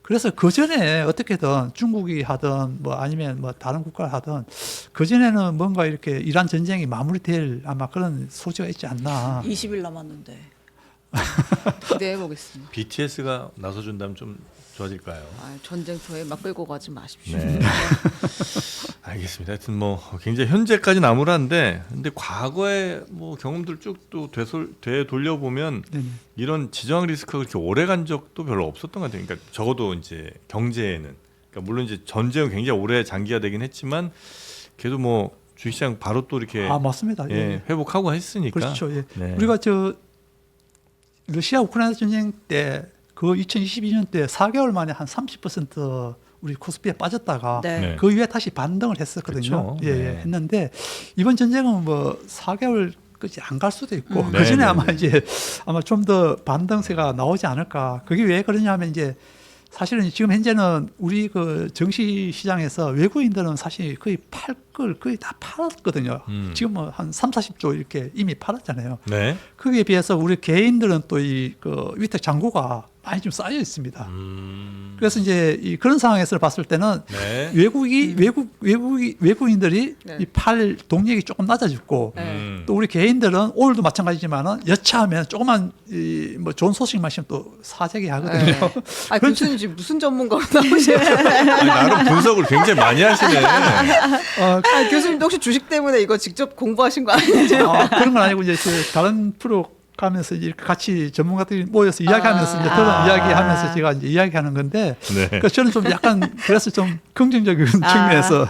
Speaker 1: 그래서 그 전에 어떻게든 중국이 하든 뭐 아니면 뭐 다른 국가를 하든 그 전에는 뭔가 이렇게 이란 전쟁이 마무리될 아마 그런 소지가 있지 않나.
Speaker 2: 20일 남았는데.
Speaker 4: 기대해 보겠습니다.
Speaker 3: BTS가 나서준다면 좀 좋아질까요?
Speaker 4: 전쟁터에 막 끌고 가지 마십시오.
Speaker 3: 네. 알겠습니다. 하여튼 뭐 굉장히 현재까지는 암울한데 근데 과거의 뭐 경험들 쭉 또 되돌려 보면
Speaker 1: 네네.
Speaker 3: 이런 지정학 리스크가 그렇게 오래 간 적도 별로 없었던 것 같아요. 그러니까 적어도 이제 경제에는 그러니까 물론 이제 전쟁은 굉장히 오래 장기화되긴 했지만 그래도 뭐 주식시장 바로 또 이렇게
Speaker 1: 맞습니다. 예.
Speaker 3: 예, 회복하고 했으니까
Speaker 1: 그렇죠. 예.
Speaker 3: 네.
Speaker 1: 우리가 저 러시아 우크라이나 전쟁 때 그 2022년 때 4개월 만에 한 30% 우리 코스피에 빠졌다가
Speaker 2: 네.
Speaker 3: 네.
Speaker 1: 그 이후에 다시 반등을 했었거든요.
Speaker 3: 그렇죠.
Speaker 1: 예,
Speaker 3: 네.
Speaker 1: 예, 했는데 이번 전쟁은 뭐 4개월 끝이 안 갈 수도 있고
Speaker 3: 네,
Speaker 1: 그 전에
Speaker 3: 네,
Speaker 1: 아마
Speaker 3: 네.
Speaker 1: 이제 아마 좀 더 반등세가 나오지 않을까. 그게 왜 그러냐면 이제 사실은 지금 현재는 우리 그 정시 시장에서 외국인들은 사실 거의 팔 걸 거의 다 팔았거든요. 지금 뭐 한 3, 40조 이렇게 이미 팔았잖아요.
Speaker 3: 네.
Speaker 1: 거기에 비해서 우리 개인들은 또 이 그 위탁 잔고가 많이 좀 쌓여 있습니다. 그래서 이제 그런 상황에서 봤을 때는
Speaker 3: 네.
Speaker 1: 외국인들이
Speaker 4: 네.
Speaker 1: 이 팔 동력이 조금 낮아졌고 또 우리 개인들은 오늘도 마찬가지지만은 여차하면 조그만 뭐 좋은 소식만 있으면 또 사재기 하거든요.
Speaker 4: 네. 아 교수님 지금 무슨 전문가로 나오시는?
Speaker 3: 아니, 나름 분석을 굉장히 많이 하시네.
Speaker 4: 아, 교수님도 혹시 주식 때문에 이거 직접 공부하신 거 아니죠?
Speaker 1: 그런 건 아니고 이제 다른 프로 가면서 이렇게 같이 전문가들이 모여서 이야기하면서 이제 그런 이야기하면서 제가 이제 이야기하는 건데
Speaker 3: 네.
Speaker 1: 그러니까 저는 좀 약간 그래서 좀 긍정적인 측면에서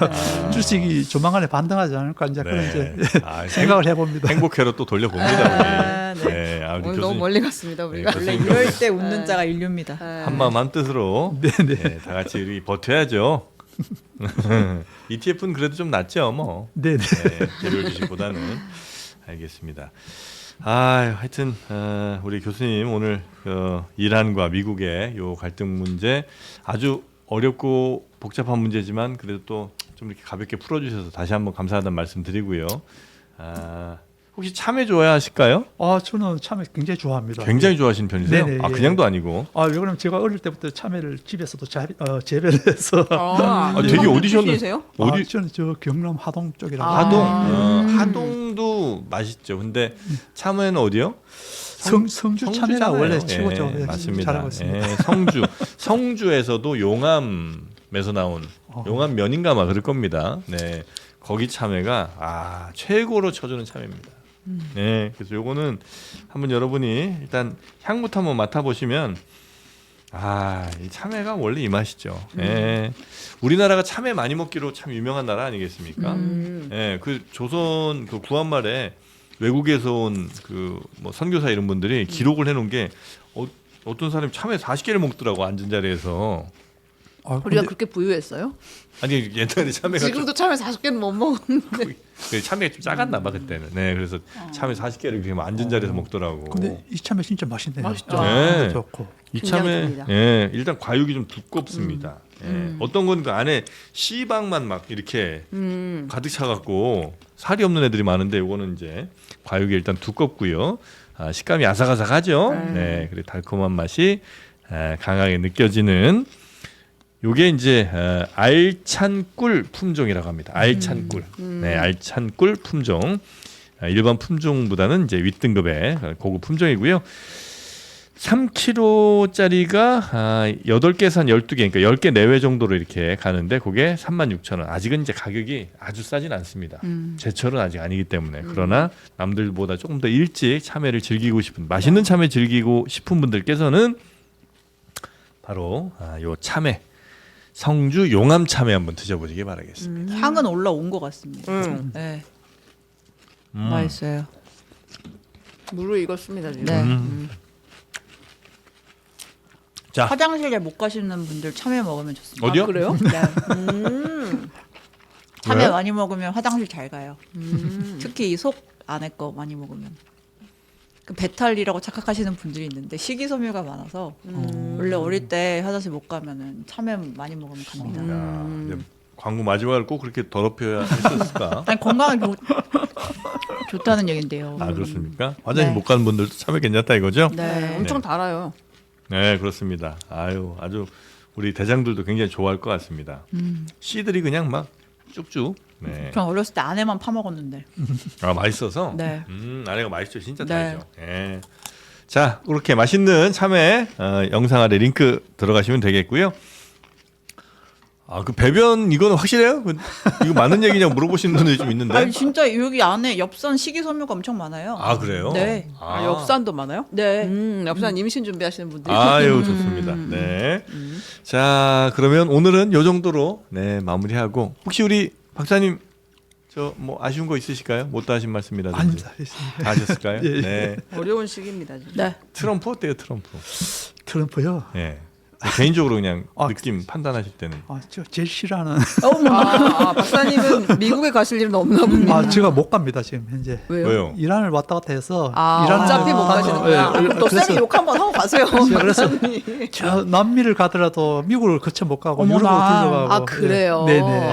Speaker 1: 주식이 조만간에 반등하지 않을까 이제 그런 이제
Speaker 3: 아,
Speaker 1: 생각을 해봅니다.
Speaker 3: 행복회로 또 돌려봅니다.
Speaker 4: 아,
Speaker 3: 우리. 네. 아, 우리
Speaker 4: 오늘
Speaker 3: 교수님.
Speaker 4: 너무 멀리 갔습니다 우리가.
Speaker 3: 네,
Speaker 2: 원래
Speaker 3: 교수님.
Speaker 2: 이럴 때 웃는 자가 인류입니다.
Speaker 3: 한마음 한뜻으로 네, 다 같이 이렇게 버텨야죠. ETF는 그래도 좀 낫죠, 뭐.
Speaker 1: 네네.
Speaker 3: 네, 개별 주식보다는. 알겠습니다. 아, 하여튼 우리 교수님 오늘 이란과 미국의 요 갈등 문제 아주 어렵고 복잡한 문제지만 그래도 또 좀 이렇게 가볍게 풀어주셔서 다시 한번 감사하다는 말씀 드리고요. 아, 혹시 참외 좋아하실까요?
Speaker 1: 저는 참외 굉장히 좋아합니다.
Speaker 3: 굉장히 좋아하시는 편이세요?
Speaker 1: 네네,
Speaker 3: 아,
Speaker 1: 예.
Speaker 3: 그냥도 아니고.
Speaker 1: 왜 그러면 제가 어릴 때부터 참외를 집에서도 재배를 해서
Speaker 3: 되게 어디셨는-
Speaker 4: 세요?
Speaker 3: 어디?
Speaker 1: 저는 저 경남 하동 쪽이라고
Speaker 3: 하동.
Speaker 1: 하는데
Speaker 3: 하동도 맛있죠. 근데 참외는 어디요?
Speaker 1: 성주 참외가 원래 최고죠. 네,
Speaker 3: 맞습니다.
Speaker 1: 잘하고 있습니다.
Speaker 3: 예, 성주에서도 용암에서 나온 용암 면인가 막 그럴 겁니다. 네, 거기 참외가 최고로 쳐주는 참외입니다. 네, 그래서 요거는 한번 여러분이 일단 향부터 한번 맡아보시면 이 참외가 원래 이 맛이죠. 예, 우리나라가 참외 많이 먹기로 참 유명한 나라 아니겠습니까? 예, 그 조선 그 구한말에 외국에서 온 그 뭐 선교사 이런 분들이 기록을 해놓은 게 어떤 사람이 참외 40개를 먹더라고 앉은 자리에서.
Speaker 4: 우리가 그렇게 부유했어요?
Speaker 3: 아니 옛날에 참외가
Speaker 4: 지금도 참외 40개는 못 먹는데.
Speaker 3: 그 참외가 좀 작았나 봐 그때는. 네, 그래서 참외 40개를 그냥 앉은 자리에서 먹더라고.
Speaker 1: 근데 이 참외 진짜 맛있네요.
Speaker 4: 맛있죠.
Speaker 3: 네.
Speaker 1: 좋고.
Speaker 3: 이
Speaker 4: 굉장히
Speaker 3: 참외
Speaker 4: 듭니다.
Speaker 3: 일단 과육이 좀 두껍습니다. 어떤 건 그 안에 씨방만 막 이렇게 가득 차갖고 살이 없는 애들이 많은데 요거는 이제 과육이 일단 두껍고요. 식감이 아삭아삭하죠. 네, 그리고 달콤한 맛이 강하게 느껴지는 요게 이제 알찬 꿀 품종이라고 합니다. 알찬 꿀. 네, 알찬 꿀 품종. 일반 품종보다는 이제 윗등급의 고급 품종이고요. 3kg짜리가 8개에서 한 12개, 그러니까 10개 내외 정도로 이렇게 가는데 그게 36,000원. 아직은 이제 가격이 아주 싸진 않습니다. 제철은 아직 아니기 때문에. 그러나 남들보다 조금 더 일찍 참외를 즐기고 싶은, 맛있는 참외 즐기고 싶은 분들께서는 바로 요 참외, 성주 용암 참외 한번 드셔보시기 바라겠습니다.
Speaker 2: 향은 올라온 것 같습니다. 네. 맛있어요.
Speaker 4: 무르 익었습니다 지금.
Speaker 2: 네.
Speaker 3: 자,
Speaker 2: 화장실에 못 가시는 분들 참외 먹으면 좋습니다.
Speaker 3: 어디요?
Speaker 4: 그래요?
Speaker 2: 네. 참외
Speaker 3: 왜요?
Speaker 2: 많이 먹으면 화장실 잘 가요. 특히 이 속 안에 거 많이 먹으면. 그 배탈이라고 착각하시는 분들이 있는데 식이섬유가 많아서 원래 어릴 때 화장실 못 가면은 참외 많이 먹으면 갑니다.
Speaker 3: 야, 근데 광고 마지막을 꼭 그렇게 더럽혀야 했었을까?
Speaker 2: 아니 건강에 좋다는 얘긴데요.
Speaker 3: 아, 그렇습니까? 화장실
Speaker 2: 네.
Speaker 3: 못 가는 분들도 참외 괜찮다 이거죠?
Speaker 2: 네.
Speaker 4: 엄청 달아요.
Speaker 3: 네, 그렇습니다. 아주 우리 대장들도 굉장히 좋아할 것 같습니다. 씨들이 그냥 막 쭉쭉. 네.
Speaker 2: 전 어렸을 때 안에만 파 먹었는데.
Speaker 3: 맛있어서.
Speaker 2: 네.
Speaker 3: 안에가 맛있죠, 진짜
Speaker 2: 네.
Speaker 3: 달죠. 네. 자, 그렇게 맛있는 참외 영상 아래 링크 들어가시면 되겠고요. 그 배변 이거는 확실해요? 이거 맞는 얘기냐고 물어보시는 분들이 좀 있는데.
Speaker 2: 아니 진짜 여기 안에 엽산 식이섬유가 엄청 많아요.
Speaker 3: 그래요?
Speaker 2: 네.
Speaker 4: 엽산도 많아요?
Speaker 2: 네.
Speaker 4: 엽산 임신 준비하시는 분들이.
Speaker 3: 아유, 좋습니다. 네. 자, 그러면 오늘은 요 정도로 마무리하고 혹시 우리 박사님 저 뭐 아쉬운 거 있으실까요? 못다 하신 말씀이라든지.
Speaker 1: 아닙니다. 있습니다.
Speaker 3: 다 하셨을까요?
Speaker 1: 예, 예.
Speaker 3: 네.
Speaker 4: 어려운 시기입니다 지금.
Speaker 2: 네.
Speaker 3: 트럼프 어때요, 트럼프?
Speaker 1: 트럼프요.
Speaker 3: 네. 개인적으로 그냥
Speaker 1: 아,
Speaker 3: 느낌 판단하실 때는.
Speaker 1: 저 제일 싫어하는.
Speaker 4: 박사님은 미국에 가실 일은 없나 봅니다.
Speaker 1: 제가 못 갑니다 지금 현재.
Speaker 3: 왜요?
Speaker 1: 이란을 왔다 갔다 해서 이란을
Speaker 4: 어차피 못 가시는구나. 그럼 또
Speaker 1: 그래서
Speaker 4: 쌤이 욕 한번 하고 가세요.
Speaker 1: 그래서 저 남미를 가더라도 미국을 거쳐 못 가고
Speaker 2: 어머나.
Speaker 1: 유럽으로 들어가고.
Speaker 4: 아, 그래요?
Speaker 1: 네네.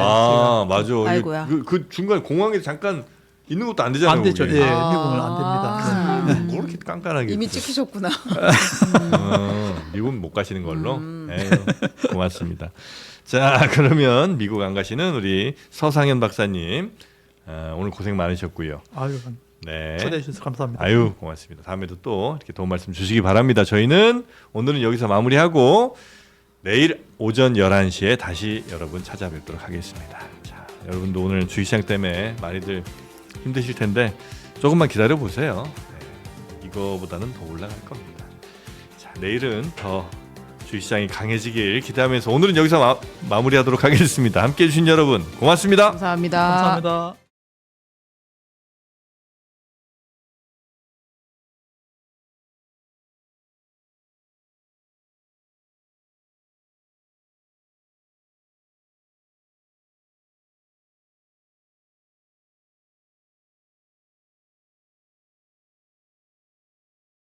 Speaker 3: 맞아.
Speaker 2: 아이고야.
Speaker 3: 그 중간 공항에 잠깐 있는 것도 안 되잖아요.
Speaker 1: 안 되죠.
Speaker 3: 거기.
Speaker 1: 예, 미국은 안 됩니다. 네.
Speaker 3: 그렇게 이렇게 깐깐하게
Speaker 4: 이미
Speaker 3: 들으세요?
Speaker 4: 찍히셨구나.
Speaker 3: 미국 못 가시는 걸로. 에휴, 고맙습니다. 자, 그러면 미국 안 가시는 우리 서상현 박사님 오늘 고생 많으셨고요.
Speaker 1: 아유,
Speaker 3: 네.
Speaker 1: 초대해 주셔서 감사합니다.
Speaker 3: 아유, 고맙습니다. 다음에도 또 이렇게 도움 말씀 주시기 바랍니다. 저희는 오늘은 여기서 마무리하고 내일 오전 11시에 다시 여러분 찾아뵙도록 하겠습니다. 자, 여러분도 오늘 주식시장 때문에 많이들 힘드실 텐데 조금만 기다려 보세요. 네, 이거보다는 더 올라갈 겁니다. 자, 내일은 더 주식시장이 강해지길 기대하면서 오늘은 여기서 마무리하도록 하겠습니다. 함께해 주신 여러분 고맙습니다.
Speaker 4: 감사합니다.
Speaker 1: 감사합니다.